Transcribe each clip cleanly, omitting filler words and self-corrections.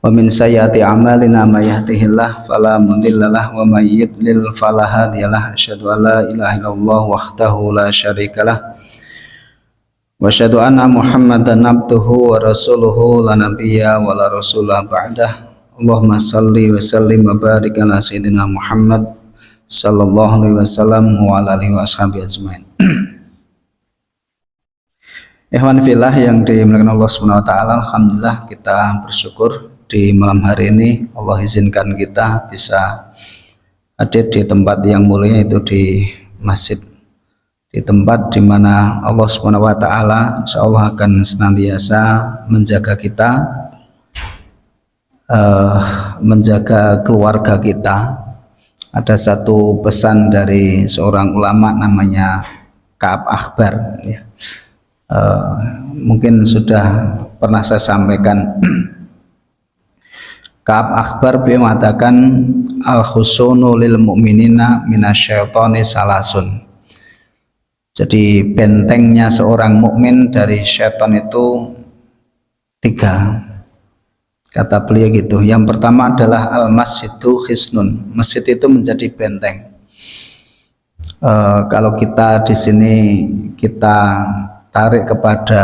wa min sayyiati a'malina may yahdihillahu fala mudhillalah wa may yudlil fala hadiyalah. Asyhadu an la ilaha illallah wahdahu la syarikalah wa asyhadu anna Muhammadan abduhu wa rasuluhu la nabiyya wa la rasulah ba'dah. Allahumma salli wa sallim wa barik ala sayyidina Muhammad sallallahu alaihi wasallam wa ala alihi wa ashabihi ajmain. Ikhwan fillah yang dimuliakan Allah Subhanahu wa taala, alhamdulillah kita bersyukur di malam hari ini Allah izinkan kita bisa hadir di tempat yang mulia, itu di masjid, di tempat di mana Allah Subhanahu wa taala insyaallah akan senantiasa menjaga kita, menjaga keluarga kita. Ada satu pesan dari seorang ulama namanya Ka'ab Akhbar, ya. Mungkin sudah pernah saya sampaikan. Ka'ab Akhbar beliau mengatakan al-husunu lil mu'minina minasyaitani salasun. Jadi bentengnya seorang mukmin dari syaitan itu 3. Kata beliau gitu. Yang pertama adalah al-masjidu hisnun. Masjid itu menjadi benteng. Kalau kita di sini kita tarik kepada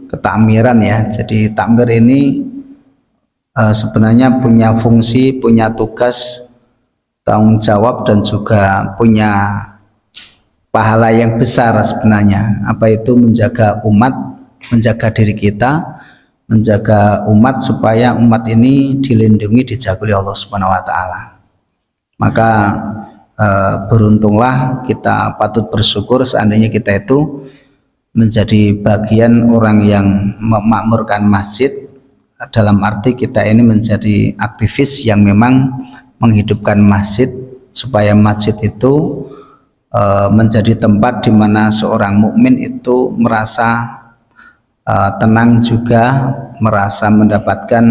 ketakmiran, ya. Jadi takmir ini sebenarnya punya fungsi, punya tugas, tanggung jawab, dan juga punya pahala yang besar sebenarnya. Apa itu? Menjaga umat, menjaga diri kita, menjaga umat supaya umat ini dilindungi, dijaga oleh Allah Subhanahu wa taala. Maka beruntunglah, kita patut bersyukur seandainya kita itu menjadi bagian orang yang memakmurkan masjid, dalam arti kita ini menjadi aktivis yang memang menghidupkan masjid supaya masjid itu menjadi tempat di mana seorang mukmin itu merasa tenang, juga merasa mendapatkan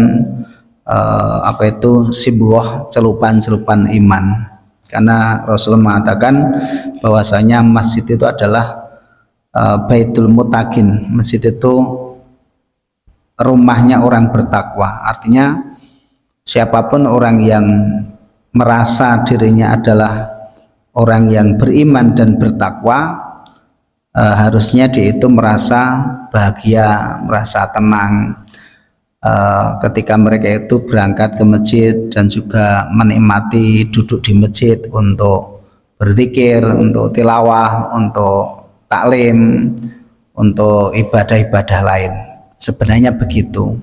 sebuah celupan-celupan iman. Karena Rasulullah mengatakan bahwasanya masjid itu adalah baitul muttaqin. Masjid itu rumahnya orang bertakwa. Artinya siapapun orang yang merasa dirinya adalah orang yang beriman dan bertakwa, harusnya dia itu merasa bahagia, merasa tenang ketika mereka itu berangkat ke masjid, dan juga menikmati duduk di masjid untuk berzikir, untuk tilawah, untuk taklim, untuk ibadah-ibadah lain. Sebenarnya begitu.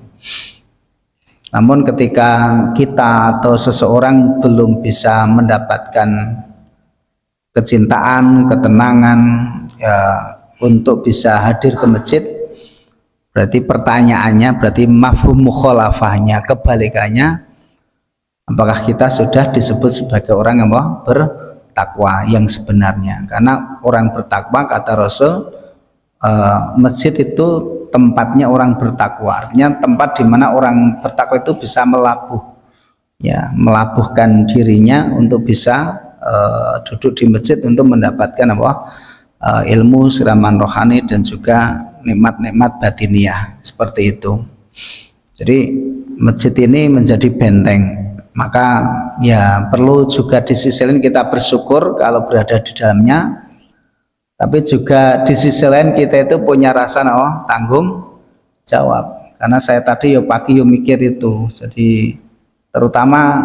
Namun ketika kita atau seseorang belum bisa mendapatkan kecintaan, ketenangan, ya, untuk bisa hadir ke masjid, berarti pertanyaannya, berarti mafhum mukhalafahnya, kebalikannya, apakah kita sudah disebut sebagai orang yang bertakwa yang sebenarnya? Karena orang bertakwa, kata Rasul, masjid itu tempatnya orang bertakwa. Artinya tempat di mana orang bertakwa itu bisa melabuh, ya, melabuhkan dirinya untuk bisa duduk di masjid untuk mendapatkan ilmu, siraman rohani, dan juga nikmat-nikmat batiniah, seperti itu. Jadi masjid ini menjadi benteng. Maka ya perlu juga di sisi lain kita bersyukur kalau berada di dalamnya, tapi juga di sisi lain kita itu punya rasa tanggung jawab. Karena saya tadi pagi mikir itu, jadi terutama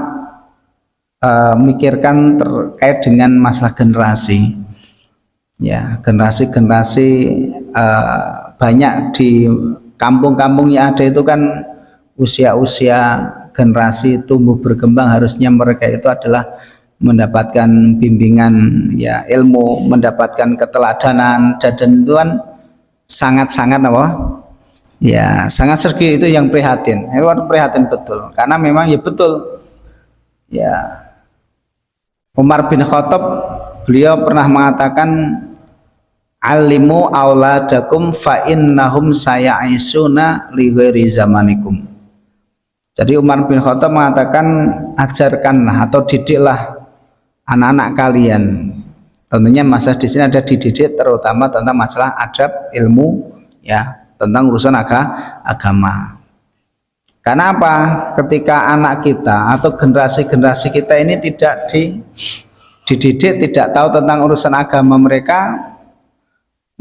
mikirkan terkait dengan masalah generasi, ya, generasi banyak di kampung-kampung yang ada itu kan usia-usia generasi tumbuh berkembang, harusnya mereka itu adalah mendapatkan bimbingan, ya, ilmu, mendapatkan keteladanan, dan itu kan sangat-sangat ya, sangat sergi. Itu yang prihatin, prihatin betul. Karena memang ya betul, ya, Umar bin Khattab beliau pernah mengatakan alimu auladakum fa innahum sayaisuna li ghairi zamanikum. Jadi Umar bin Khattab mengatakan ajarkanlah atau didiklah anak-anak kalian. Tentunya masa di sini ada dididik terutama tentang masalah adab, ilmu, ya, tentang urusan agama. Karena apa? Ketika anak kita atau generasi-generasi kita ini tidak dididik, tidak tahu tentang urusan agama mereka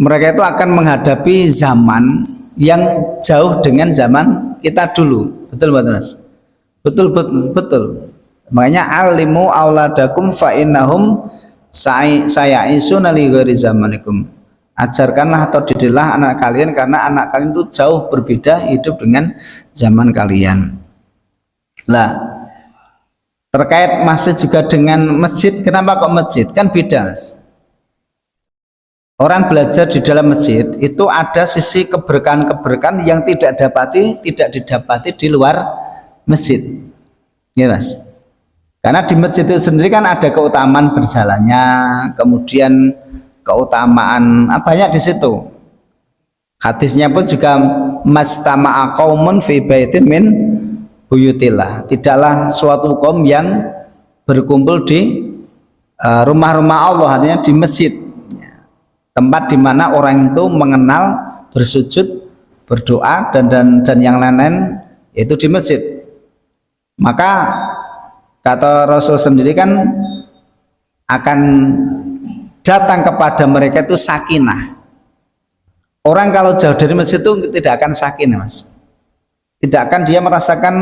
itu akan menghadapi zaman yang jauh dengan zaman kita dulu. Betul Mas? Betul. Makanya alimu auladakum fa innahum sayaisuna li ghairi zamanikum. Ajarkanlah atau didiklah anak kalian karena anak kalian itu jauh berbeda hidup dengan zaman kalian. Lah, terkait masih juga dengan masjid, kenapa kok masjid? Kan beda. Orang belajar di dalam masjid itu ada sisi keberkahan-keberkahan yang tidak didapati di luar masjid. Ya Mas. Karena di masjid itu sendiri kan ada keutamaan berjalannya, kemudian keutamaan banyak di situ. Hadisnya pun juga mastama'a qaumun fi baitin min buyutillah. Tidaklah suatu kaum yang berkumpul di rumah-rumah Allah, artinya di masjid. Tempat di mana orang itu mengenal, bersujud, berdoa dan yang lain-lain itu di masjid. Maka kata Rasul sendiri kan akan datang kepada mereka itu sakinah. Orang kalau jauh dari masjid itu tidak akan sakinah Mas. Tidak akan dia merasakan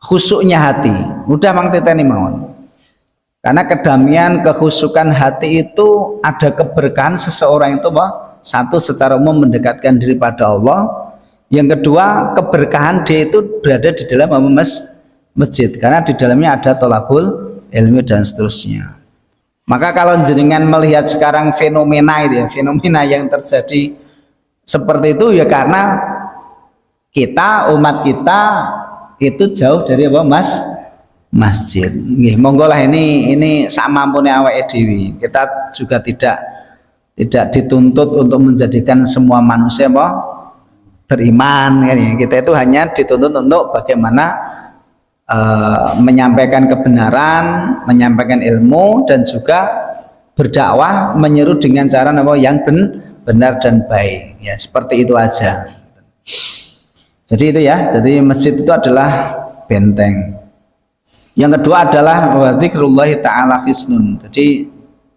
khusyuknya hati. Udah mang titeni mawon. Karena kedamaian, kehusukan hati itu ada keberkahan seseorang itu satu secara umum mendekatkan diri pada Allah. Yang kedua keberkahan dia itu berada di dalam masjid karena di dalamnya ada thalabul ilmi dan seterusnya. Maka kalau jenengan melihat sekarang fenomena itu ya, fenomena yang terjadi seperti itu ya karena kita, umat kita itu jauh dari masjid. Nggih, monggo lah ini sak mampune awake dhewe. Kita juga tidak dituntut untuk menjadikan semua manusia beriman kan ya. Kita itu hanya dituntut untuk bagaimana menyampaikan kebenaran, menyampaikan ilmu dan juga berdakwah menyeru dengan cara yang benar dan baik. Ya, seperti itu aja. Jadi itu ya, jadi masjid itu adalah benteng. Yang kedua adalah wa dzikrullahi ta'ala hisnun. Jadi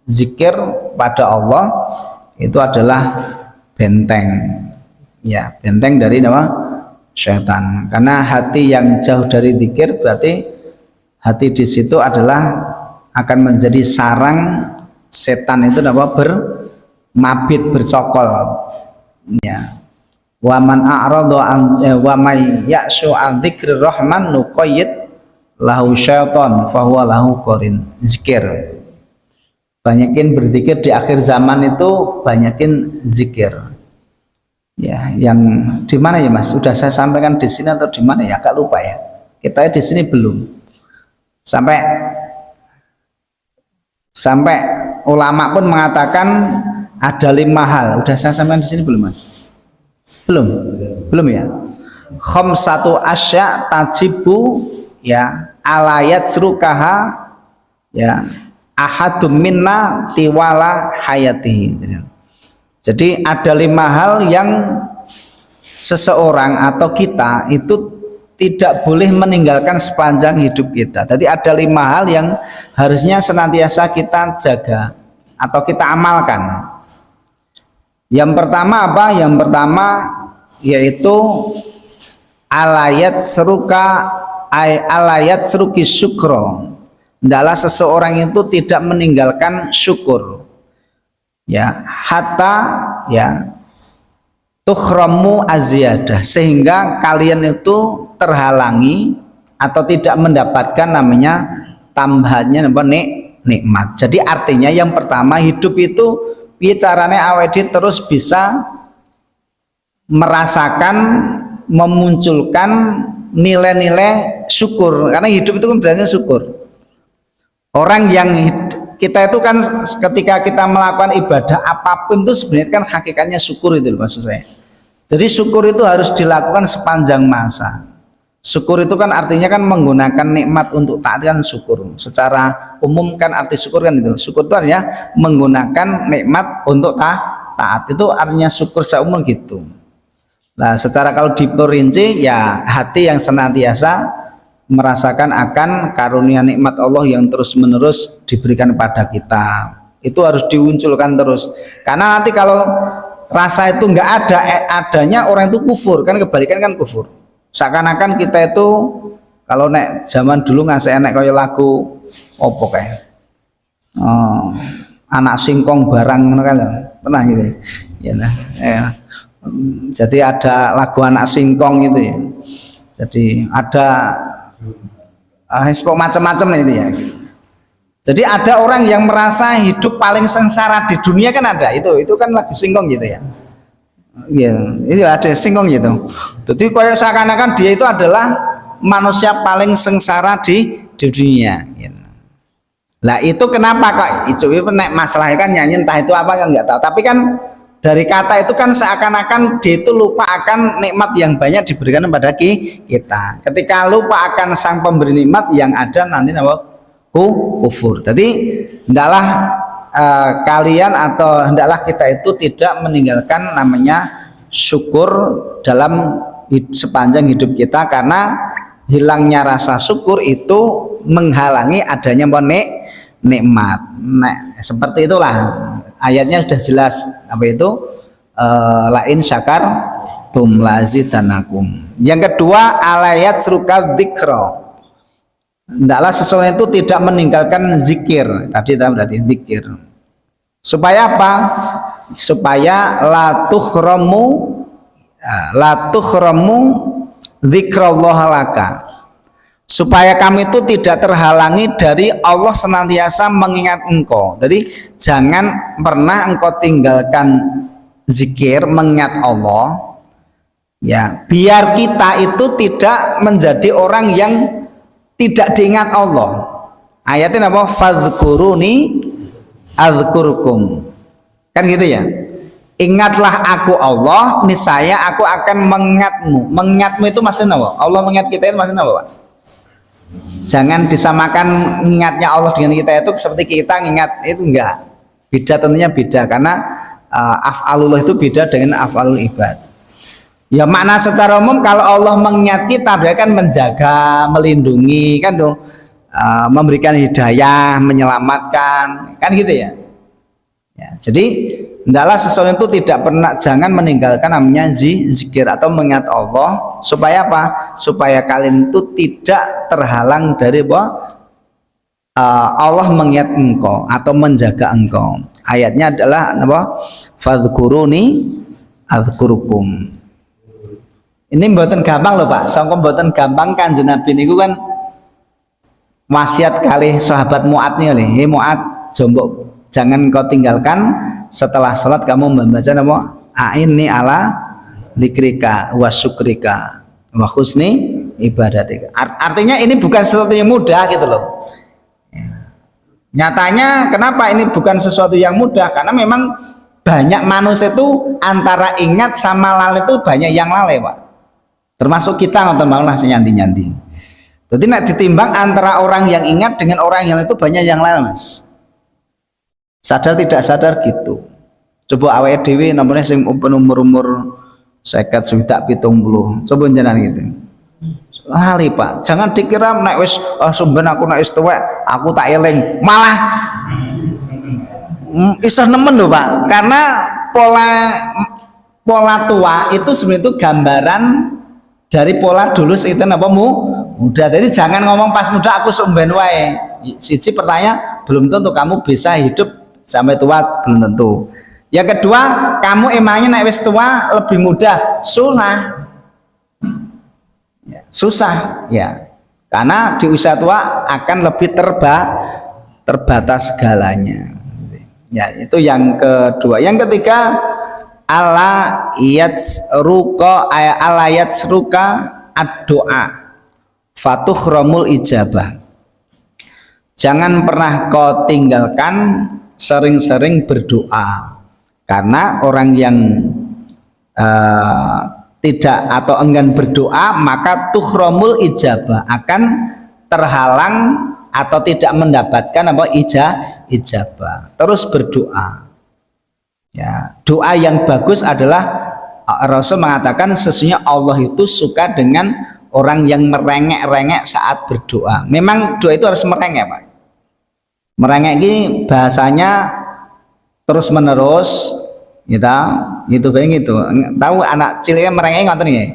zikir pada Allah itu adalah benteng. Ya, benteng dari syaitan. Karena hati yang jauh dari zikir berarti hati di situ adalah akan menjadi sarang setan itu bermabit, bercokol. Ya. Wa man a'rada an wa may ya'shu an dzikrir rahman nuqayyid lahu syaitan fa huwa lahu qarin. Zikir. Banyakin berzikir di akhir zaman itu, banyakin zikir. Ya, yang di mana ya Mas? Sudah saya sampaikan di sini atau di mana ya? Agak lupa ya. Kita di sini belum. Sampai ulama pun mengatakan ada 5 hal. Udah saya sampaikan di sini belum Mas? Belum ya. Khamsatu asya tajibu ya alayat surukaha ya ahadum minna tiwala hayati. Jadi ada 5 hal yang seseorang atau kita itu tidak boleh meninggalkan sepanjang hidup kita. Jadi ada 5 hal yang harusnya senantiasa kita jaga atau kita amalkan. Yang pertama apa? Yang pertama yaitu alayat seruki syukro. Hendaklah seseorang itu tidak meninggalkan syukur. Ya, hatta ya tukhramu aziyadah, sehingga kalian itu terhalangi atau tidak mendapatkan namanya tambahannya nikmat. Jadi artinya yang pertama, hidup itu bicaranya awedi terus bisa merasakan, memunculkan nilai-nilai syukur, karena hidup itu kan berarti syukur. Orang yang kita itu kan ketika kita melakukan ibadah apapun itu sebenarnya kan hakikatnya syukur itu maksud saya. Jadi syukur itu harus dilakukan sepanjang masa. Syukur itu kan artinya kan menggunakan nikmat untuk taat, kan syukur. Secara umum kan arti syukur kan itu. Syukur itu artinya menggunakan nikmat untuk taat. Itu artinya syukur secara umum gitu. Nah, secara kalau diperinci ya hati yang senantiasa merasakan akan karunia nikmat Allah yang terus-menerus diberikan pada kita. Itu harus dimunculkan terus. Karena nanti kalau rasa itu nggak ada, adanya orang itu kufur, kan kebalikan kan kufur. Seakan-akan kita itu kalau nek zaman dulu ngasih enek kaya lagu opo kayak anak singkong barang kan pernah gitu ya. Nah, ya. Jadi ada lagu anak singkong gitu ya. Jadi ada macam-macam itu ya. Jadi ada orang yang merasa hidup paling sengsara di dunia kan ada itu kan lagu singkong gitu ya. Iya, itu ada singkong gitu. Jadi kayak seakan-akan dia itu adalah manusia paling sengsara di dunia. Gitu. Lah itu kenapa kok itu nek masalahnya kan nyanyi entah itu apa kan nggak tahu. Tapi kan dari kata itu kan seakan-akan dia itu lupa akan nikmat yang banyak diberikan kepada kita. Ketika lupa akan sang pemberi nikmat yang ada nanti nama kufur. Jadi hendaklah kalian atau hendaklah kita itu tidak meninggalkan namanya syukur dalam sepanjang hidup kita, karena hilangnya rasa syukur itu menghalangi adanya nikmat. Nah, seperti itulah ayatnya sudah jelas apa itu lain syakar tum lazidanakum. Yang kedua alayat seruka dzikra. Hendaklah seseorang itu tidak meninggalkan zikir. Tadi berarti zikir. Supaya apa? Supaya la tukhramu zikrullah laka. Supaya kami itu tidak terhalangi dari Allah senantiasa mengingat engkau. Jadi jangan pernah engkau tinggalkan zikir, mengingat Allah. Ya, biar kita itu tidak menjadi orang yang tidak diingat Allah. Ayatnya apa? Fadhkuruni adzkurkum. Kan gitu ya. Ingatlah aku Allah, niscaya aku akan mengingatmu. Mengingatmu itu maksudnya apa? Allah mengingat kita itu maksudnya apa, Pak? Jangan disamakan ingatnya Allah dengan kita itu seperti kita ingat, itu enggak. Beda, tentunya beda, karena af'alullah itu beda dengan af'alul ibad. Ya makna secara umum kalau Allah mengingat kita berarti kan menjaga, melindungi kan tuh, memberikan hidayah, menyelamatkan, kan gitu ya. Ya, jadi hendaklah seseorang itu tidak pernah, jangan meninggalkan namanya zikir atau mengingat Allah. Supaya apa? Supaya kalian itu tidak terhalang dari Allah mengingat engkau atau menjaga engkau. Ayatnya adalah apa? Fadhkuruni adzkurukum. Ini mboten gampang loh Pak, sangka mboten gampang. Kanjeng Nabi niku kan wasiat kali sahabat Mu'ad nih oleh, "Hei Mu'ad, jombok jangan kau tinggalkan setelah sholat kamu membaca nama a'inni ala dzikrika wa syukrika wa husni ibadatika." Artinya ini bukan sesuatu yang mudah gitu loh. Nyatanya kenapa ini bukan sesuatu yang mudah? Karena memang banyak manusia itu antara ingat sama lalai itu banyak yang lalai Pak. Termasuk kita nonton bangunlah nyanti-nyanti. Jadi nak ditimbang antara orang yang ingat dengan orang yang itu banyak yang lalai Mas. Sadar tidak sadar gitu. Coba awake dhewe namanya sing umur 50 swidak 70. Coba jenengan gitu. Lali Pak. Jangan dikira nek wis sumben aku nek wis tuwek aku tak eling. Malah isih nemen lho Pak. Karena pola tua itu sebenarnya itu gambaran dari pola dulu itu apa muda. Jadi jangan ngomong pas muda aku sumben wae. Siji pertanyaan, belum tentu kamu bisa hidup sampai tua, belum tentu. Yang kedua, kamu emangnya naik wis tua lebih mudah? Susah ya, karena di usia tua akan lebih terbatas segalanya ya. Itu yang kedua. Yang ketiga, alayat seruka ad-doa fatukhramul ijabah. Jangan pernah kau tinggalkan sering-sering berdoa, karena orang yang tidak atau enggan berdoa maka tukhramul ijabah, akan terhalang atau tidak mendapatkan apa ijabah. Terus berdoa ya. Doa yang bagus adalah Rasul mengatakan sesungguhnya Allah itu suka dengan orang yang merengek-rengek saat berdoa. Memang doa itu harus merengek, Pak. Merengek ini bahasanya terus menerus, gitu begitu. Tahu anak ciliknya merengek ngoten nggih.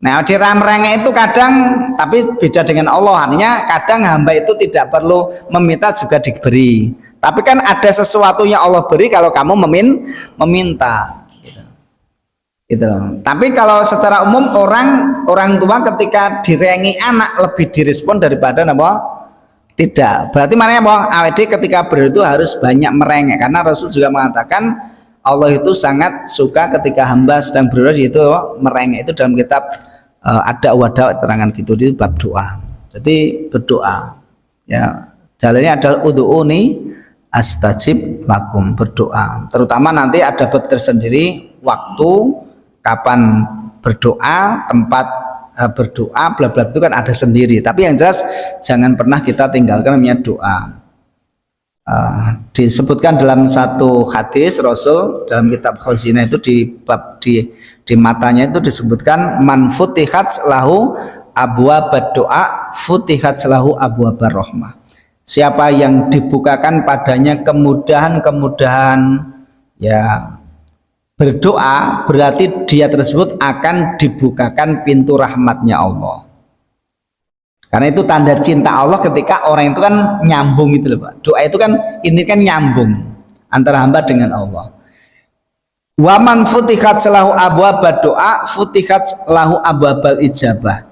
Nah, dia merengek itu kadang, tapi beda dengan Allah. Artinya kadang hamba itu tidak perlu meminta juga diberi. Tapi kan ada sesuatu yang Allah beri kalau kamu meminta. Gitu. Tapi kalau secara umum orang tua ketika direngi anak lebih direspon daripada apa? Tidak. Berarti maknanya apa? Awet ketika berdoa itu harus banyak merengek, karena Rasul juga mengatakan Allah itu sangat suka ketika hamba sedang berdoa itu merengek. Itu dalam kitab ada wadah terangan gitu di bab doa. Jadi berdoa. Ya, dalilnya adalah ud'uuni astajib lakum, berdoa. Terutama nanti ada bab tersendiri waktu kapan berdoa, tempat berdoa, bla bla itu kan ada sendiri. Tapi yang jelas jangan pernah kita tinggalkan namanya doa. Disebutkan dalam satu hadis Rasul dalam kitab Khazinah itu di bab di matanya itu disebutkan man futihat lahu abwabad doa futihat lahu abwabar rahmah. Siapa yang dibukakan padanya kemudahan-kemudahan ya berdoa, berarti dia tersebut akan dibukakan pintu rahmatnya Allah. Karena itu tanda cinta Allah ketika orang itu kan nyambung itu loh, Pak. Doa itu kan ini kan nyambung antara hamba dengan Allah. Wa man futihat lahu abwabad doa futihat lahu abwabal ijabah.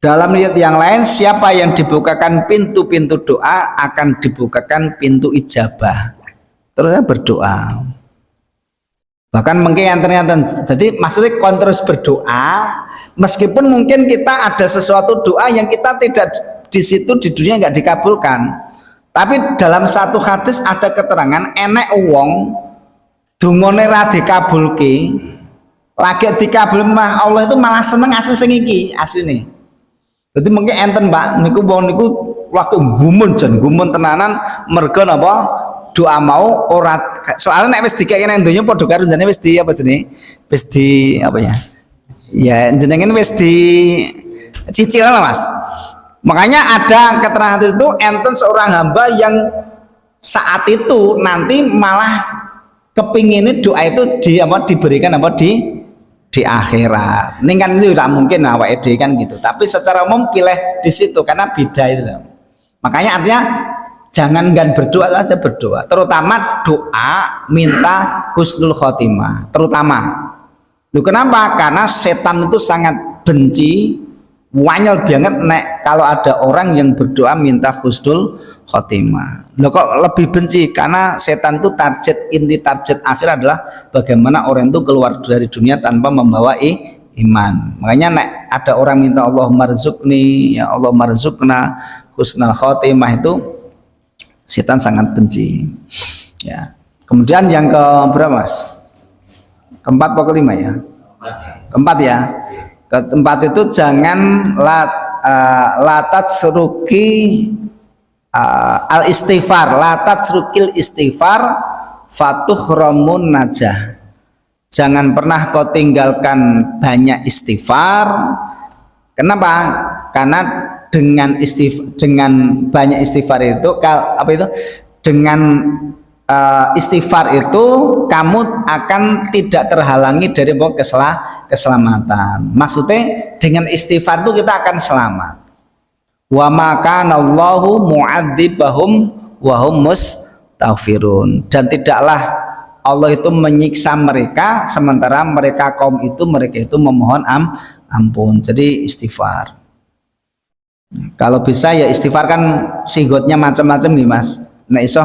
Dalam ayat yang lain, siapa yang dibukakan pintu-pintu doa akan dibukakan pintu ijabah. Terus berdoa. Bahkan mungkin yang ternyata, jadi maksudnya terus berdoa, meskipun mungkin kita ada sesuatu doa yang kita tidak di situ di dunia nggak dikabulkan, tapi dalam satu hadis ada keterangan enek wong dungone ra dikabulke, lagi dikabul mah Allah itu malah seneng asli sing iki asline. Jadi mungkin enten Mbak niku wong niku waktu gumun tenanan mergo napa? Doa mau ora soalnya nek wis dikekne donya padha karo jenenge wis di apa jenenge wis di apa ya ya jenenge wis di cicil lah Mas. Makanya ada keterangan itu enten seorang hamba yang saat itu nanti malah kepinginnya doa itu diberikan di akhirat. Ini kan itu tidak mungkin awake dhewe kan gitu. Tapi secara umum pilih di situ karena beda itu. Makanya artinya jangan berdoa saja berdoa, terutama doa minta husnul khotimah, terutama. Lu kenapa? Karena setan itu sangat benci, wanyel banget nek kalau ada orang yang berdoa minta husnul khotimah. Lo kok lebih benci? Karena setan itu target akhir adalah bagaimana orang itu keluar dari dunia tanpa membawa iman. Makanya nek ada orang minta Allahumma rzuqni, ya Allah marzuqna husnul khotimah itu setan sangat benci. Ya. Kemudian yang ke berapa Mas? Keempat atau kelima ya? Keempat ya. Keempat itu jangan latat seruki al istighfar, latat serukil istighfar fatuhramun najah. Jangan pernah kau tinggalkan banyak istighfar. Kenapa? Karena dengan banyak istighfar itu dengan istighfar itu kamu akan tidak terhalangi dari keselamatan. Maksudnya dengan istighfar itu kita akan selamat. Wa maka Allahu mu'adzibahum wa hum mustaghfirun. Dan tidaklah Allah itu menyiksa mereka sementara mereka itu memohon ampun. Jadi istighfar. Kalau bisa ya istighfar kan sigotnya macam-macam nih Mas. Nek iso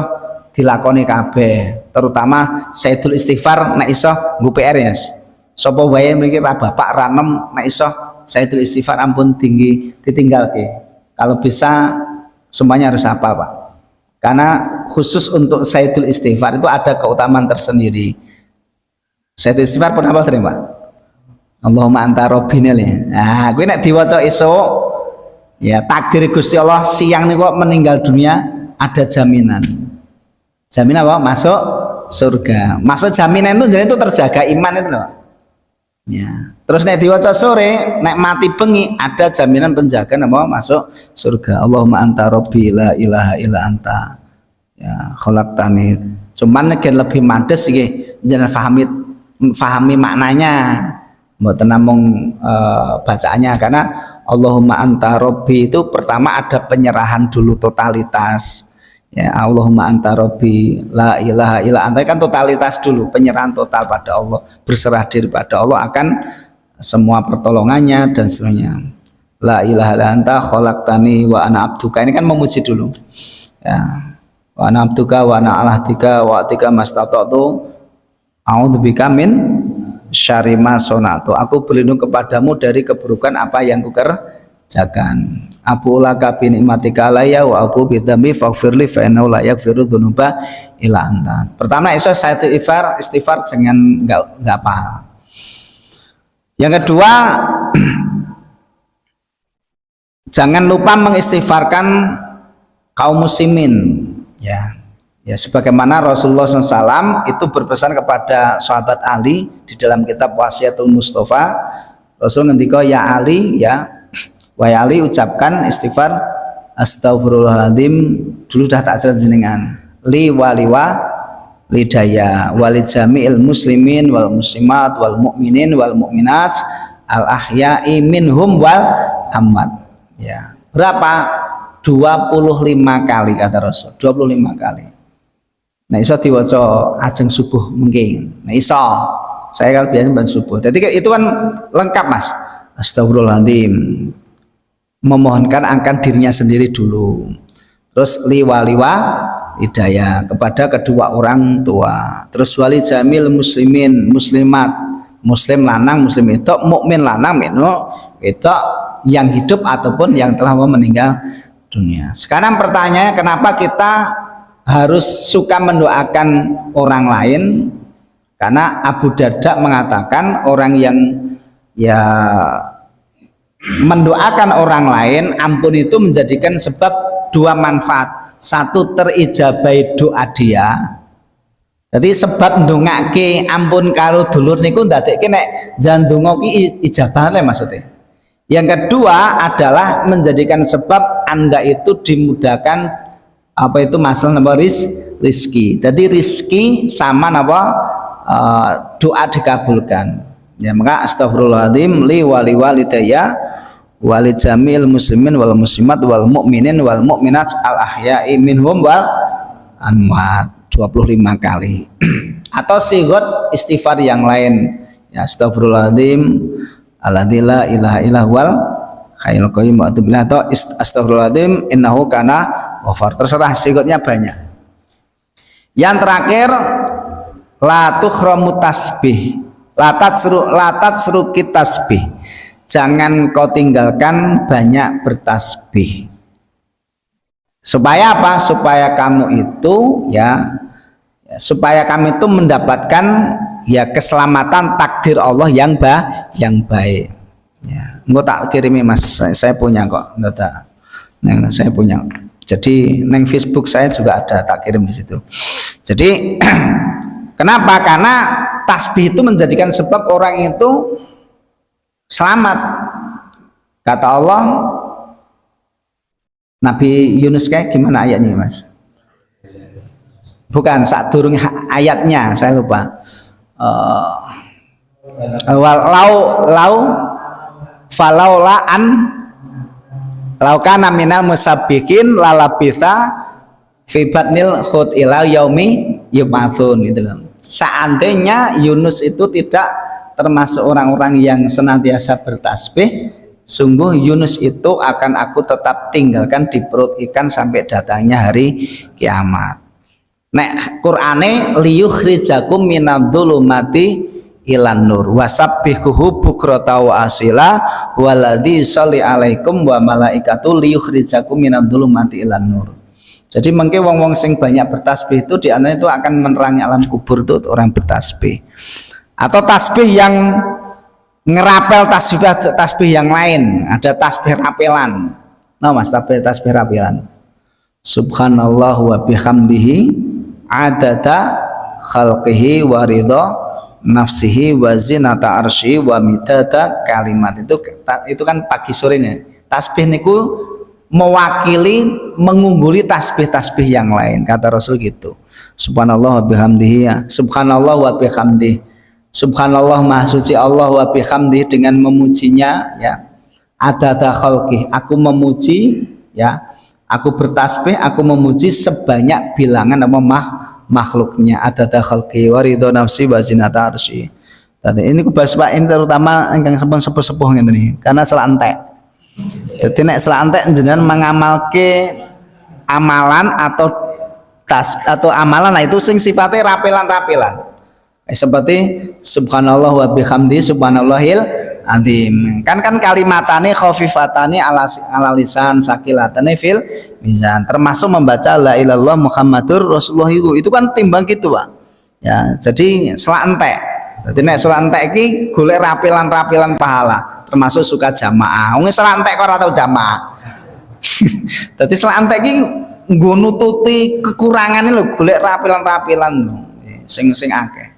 dilakoni kabeh, terutama Sayyidul Istighfar nek iso nggo PR ya. Sapa wae mriki ra bapak ra nem nek iso Sayyidul Istighfar ampun tinggi ditinggalke. Kalau bisa semuanya harus apa Pak? Karena khusus untuk Sayyidul Istighfar itu ada keutamaan tersendiri. Sayyidul Istighfar pun apa terima? Allahumma anta rabbina. Nah, kuwi nek diwaca esuk ya takdir Gusti Allah siang nih kok meninggal dunia ada jaminan apa masuk surga. Maksud jaminan itu jadi itu terjaga iman itu loh. Ya. Terus nek diwaca sore, nek mati bengi ada jaminan penjagaan apa masuk surga. Allahumma anta rabbi la ilaha illa anta. Ya, khalaqtani. Cuman nek lebih mades iki jenengan fahami maknanya. Mboten namung bacaannya karena Allahumma anta rabbi itu pertama ada penyerahan dulu totalitas. Ya, Allahumma anta rabbi la ilaha illa anta kan totalitas dulu, penyerahan total pada Allah, berserah diri pada Allah akan semua pertolongannya dan seterusnya. La ilaha illa anta khalaqtani wa ana abduka, ini kan memuji dulu. Ya. Wa ana abduka wa ana ala ahdika wa atika mastata'tu a'udzubika min syarri ma sonatu. Aku berlindung kepadamu dari keburukan apa yang kukerjakan. Abu laka bi nikmatika alayya wa abu bi dzambi faghfirli fa innahu la yaghfiru dzunuba illa anta. Pertama saya istighfar jangan enggak apa. Yang kedua jangan lupa mengistighfarkan kaum muslimin ya. Ya sebagaimana Rasulullah SAW itu berpesan kepada sahabat Ali di dalam kitab Wasiatul Mustafa. Rasul ngendika ya Ali ya wahai Ali ucapkan istighfar astagfirullahaladzim dulu dah tak jelas jenengan li waliwa lidaya wali jami'il muslimin wal muslimat wal mu'minin wal mu'minat al ahya'i minhum wal amwat. Ya berapa? 25 kali kata Rasul, 25 kali. Nah iso diwaca ajeng subuh mungkin. Nah iso saya kalau biasa bangun subuh jadi itu kan lengkap mas. Astagfirullahaladzim memohonkan akan dirinya sendiri dulu, terus liwaliwa hidayah kepada kedua orang tua, terus wali jamil muslimin muslimat, muslim lanang muslim itu, mukmin lanang itu yang hidup ataupun yang telah meninggal dunia. Sekarang pertanyaannya kenapa kita harus suka mendoakan orang lain? Karena Abu Darda mengatakan orang yang ya mendoakan orang lain ampun itu menjadikan sebab dua manfaat. Satu terijabai doa dia. Jadi sebab ndongake ampun karo dulur niku ndadekke nek jan donga ki ijabah maksudnya. Yang kedua adalah menjadikan sebab Anda itu dimudahkan apa itu masalah napa rizki. Jadi rizki sama napa doa dikabulkan. Ya maka astagfirullahaladzim li wali walidayya wali jamil muslimin wal muslimat wal mu'minin wal mu'minat al ahya'i minhum wal amwat 25 kali. Atau sigot istighfar yang lain ya astagfirullahaladzim alladzi la ilaha illa huwal hayyul qayyum wa atubu atau astagfirullahaladzim innahu kana ghafar. Terserah sigotnya banyak. Yang terakhir la tukhramu tasbih latat seru tasbih, jangan kau tinggalkan banyak bertasbih. Supaya apa? Supaya kamu itu supaya kami itu mendapatkan ya keselamatan takdir Allah yang baik. Ya, enggak tak kirimi mas, saya punya kok, enggak saya punya. Jadi neng Facebook saya juga ada tak kirim di situ. Jadi kenapa? Karena tasbih itu menjadikan sebab orang itu selamat. Kata Allah, Nabi Yunus kayak gimana ayatnya mas? Bukan saat turun ayatnya saya lupa. Falaula an laukana minal musabbihin lalabitha fi batnil khut ila yaumi yub'atsun gitu loh. Seandainya Yunus itu tidak termasuk orang-orang yang senantiasa bertasbih, sungguh Yunus itu akan aku tetap tinggalkan di perut ikan sampai datangnya hari kiamat. Nek Qur'ane liyukhrijakum minadh-dhulumati ilan nur wasabbihuhu bukrata wa asila waladzi sholli alaikum wa malaikatu liyukhrijakum minadh-dhulumati ilan nur. Jadi mungkin wong-wong sing banyak bertasbih itu di antaranya itu akan menerangi alam kubur itu orang bertasbih. Atau tasbih yang ngerapel tasbih yang lain, ada tasbih rapelan. Nah mas, tasbih rapelan. Subhanallah wa bihamdihi adada khalqihi wa ridha nafsihi wa zinata arsyi wa midada kalimat. Itu kan pagi sorenya. Tasbih niku mewakili, mengungguli tasbih-tasbih yang lain, kata Rasul gitu. Subhanallah wa bihamdihi, ya. Subhanallah wa bihamdihi. Subhanallah, maha suci Allah, wa bihamdihi, dengan memujinya, ya. Adada khalqih, aku memuji, ya. Aku bertasbih, aku memuji sebanyak bilangan apa makhluknya. Adada khalqih wa ridha nafsi wa zinata arsyi. Tadi ini kubahas Pak, ini terutama ingkang sampun sepuh-sepuh ngene iki, karena salah entek. Jadi nek selantek jenengan mengamalke amalan atau amalan, nah itu sing sifatnya rapelan-rapelan. Seperti subhanallah wa bihamdi subhanallahil azim. Kan kalimatane khafifatane ala lisan sakilatane fil mizan. Termasuk membaca la ilallah Muhammadur Rasulullah itu kan timbang gitu, Pak. Ya, jadi selantek. Jadi nek selantek iki golek rapelan-rapelan pahala. Termasuk suka jamaah. Wong selantek kok ora tau jamaah. Dadi selantek iki nggo nututi kekurangane lho, golek rapelan-rapelan sing akeh.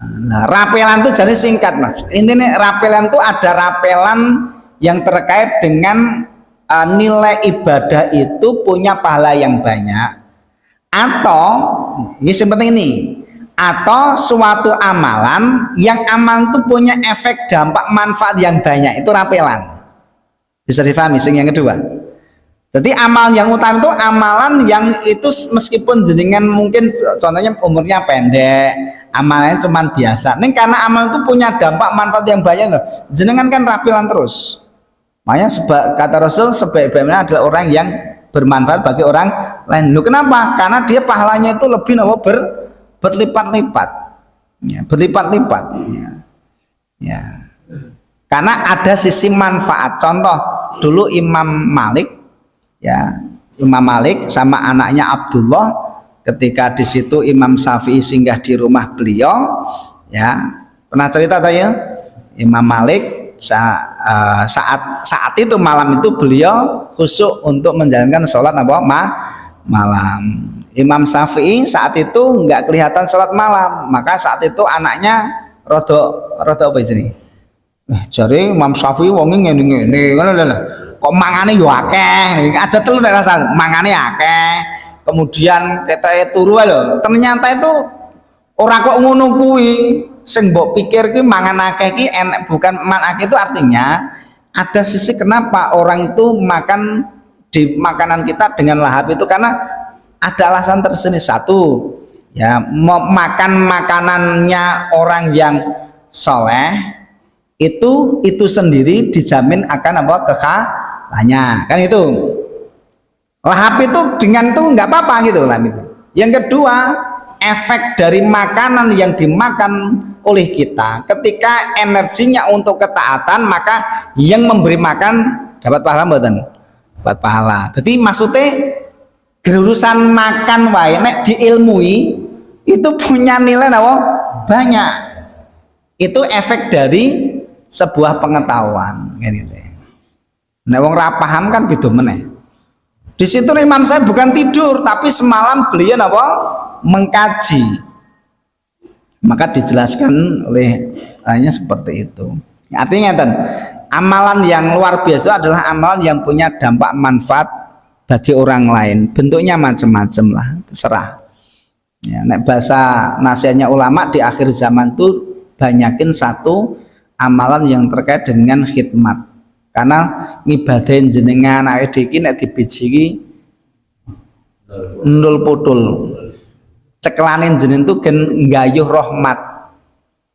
Nah, rapelan itu jadi singkat, Mas. Intinya rapelan itu ada rapelan yang terkait dengan nilai ibadah itu punya pahala yang banyak, atau ini yang penting ini, atau suatu amalan yang amal itu punya efek dampak manfaat yang banyak, itu rapelan. Bisa difahami sing yang kedua. Jadi amal yang utama itu amalan yang itu meskipun jenengan mungkin contohnya umurnya pendek, amalnya cuma biasa. Nih karena amal itu punya dampak manfaat yang banyak loh. Jenengan kan rapelan terus. Makanya kata Rasul sebaik-baiknya adalah orang yang bermanfaat bagi orang lain. Loh kenapa? Karena dia pahalanya itu lebih berlipat-lipat, ya, berlipat-lipat, ya. Karena ada sisi manfaat. Contoh dulu Imam Malik, ya, Imam Malik sama anaknya Abdullah, ketika di situ Imam Syafi'i singgah di rumah beliau, ya, pernah cerita tadi ya, Imam Malik saat itu malam itu beliau khusyuk untuk menjalankan sholat malam. Imam Syafi'i saat itu nggak kelihatan sholat malam, maka saat itu anaknya rodo apa ini? Jadi Imam Syafi'i wongnya ngene kok mangane yo akeh, ada telur nek rasa mangane akeh. Kemudian ketoke turu lho, ternyata itu ora kok ngono kuwi. Sing mbok pikir ki mangan akeh ki enak, bukan man akeh itu artinya ada sisi kenapa orang itu makan di makanan kita dengan lahap itu karena ada alasan tersendiri. Satu, ya, makan makanannya orang yang soleh itu sendiri dijamin akan apa kekhalannya, kan itu. Lahap itu dengan itu nggak apa-apa gitu lah itu. Yang kedua, efek dari makanan yang dimakan oleh kita, ketika energinya untuk ketaatan, maka yang memberi makan dapat pahala mboten? Dapat pahala. Jadi maksudnya urusan makan wae nek diilmui itu punya nilai apa? Banyak. Itu efek dari sebuah pengetahuan gitu. Nek wong ra paham kan beda meneh. Di situ Imam saya bukan tidur tapi semalam beliau apa? Mengkaji. Maka dijelaskan oleh hanya seperti itu. Artinya amalan yang luar biasa adalah amalan yang punya dampak manfaat bagi orang lain, bentuknya macam-macam lah, terserah. Ya, nek bahasa nasihatnya ulama di akhir zaman tuh banyakin satu amalan yang terkait dengan khidmat. Karena ngibadahin jenengan awake dhewe iki nek dibiji ndul putul. Cekelane jenengan tuh gen nggayuh rahmat.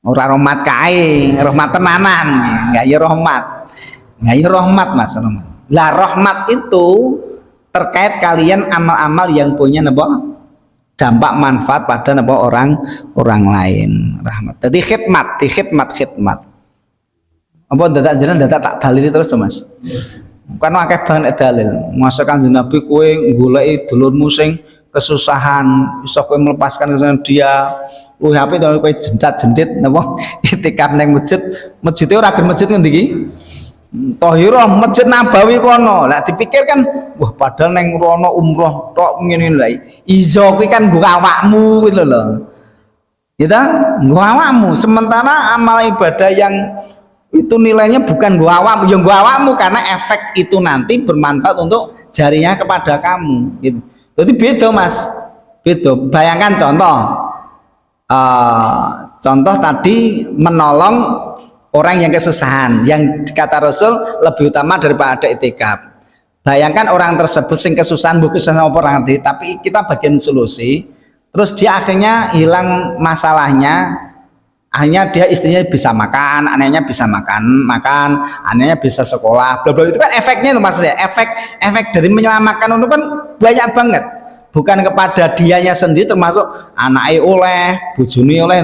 Ora rahmat kae, rahmat tenanan, nggayuh rahmat. Nggayuh rahmat Mas. Lah rahmat itu terkait kalian amal-amal yang punya dampak manfaat pada orang lain. Rahmat. Jadi khidmat. Apa dadak jenengan dadak tak dalili terus Mas. Kan akeh banget dalil. Masakan Nabi kowe goleki dulurmu sing kesusahan, iso kowe melepaskan kesusahan dia. HP to kowe jentat-jentit napa itikaf ning masjid ora gen masjid ngendi iki? Thahirah Masjid Nabawi kono. Lah dipikir kan wah padahal neng rono umroh tok ngene lho. Iso kuwi kan nggo awakmu gitu lho. kita gua awakmu, sementara amal ibadah yang itu nilainya bukan gua awakmu, yang gua awakmu karena efek itu nanti bermanfaat untuk jarinya kepada kamu gitu. Jadi beda mas, beda. Bayangkan contoh tadi menolong orang yang kesusahan, yang kata Rasul lebih utama daripada itikaf. Bayangkan orang tersebut sing kesusahan, bukan kesusahan orang nanti, tapi kita bagian solusi, terus dia akhirnya hilang masalahnya, hanya dia istrinya bisa makan, anaknya bisa makan, anaknya bisa sekolah, bla bla, itu kan efeknya itu maksudnya, efek dari menyelamatkan itu kan banyak banget, bukan kepada dianya sendiri, termasuk anaknya oleh, bojone oleh.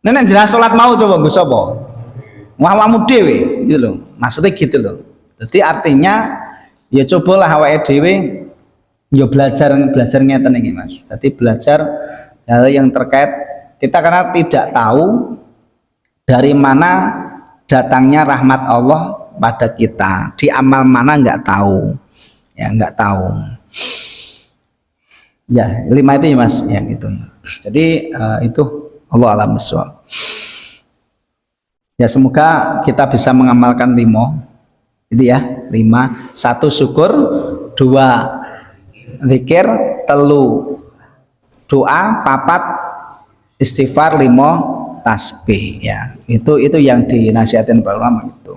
Nenek jelas sholat mau coba gue sopo, wawamu dewe, gitu loh, maksudnya gitu loh. Jadi artinya ya cobalah awake dhewe ya belajar ngeten iki Mas. Jadi belajar hal yang terkait kita karena tidak tahu dari mana datangnya rahmat Allah pada kita. Di amal mana nggak tahu. Ya nggak tahu. Ya, 5 itu ya Mas, ya gitu. Jadi itu Allah alam bisawab. Ya semoga kita bisa mengamalkan 5. Itu ya, 5. 1 syukur, 2 zikir, 3 doa, 4 istighfar, 5 tasbih ya. Itu yang dinasihatin para ulama itu.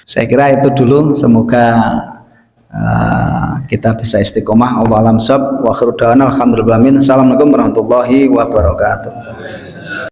Saya kira itu dulu, semoga kita bisa istiqomah. Wallahu a'lam bishawab. Wa akhiru da'wana alhamdulillah. Assalamualaikum warahmatullahi wabarakatuh.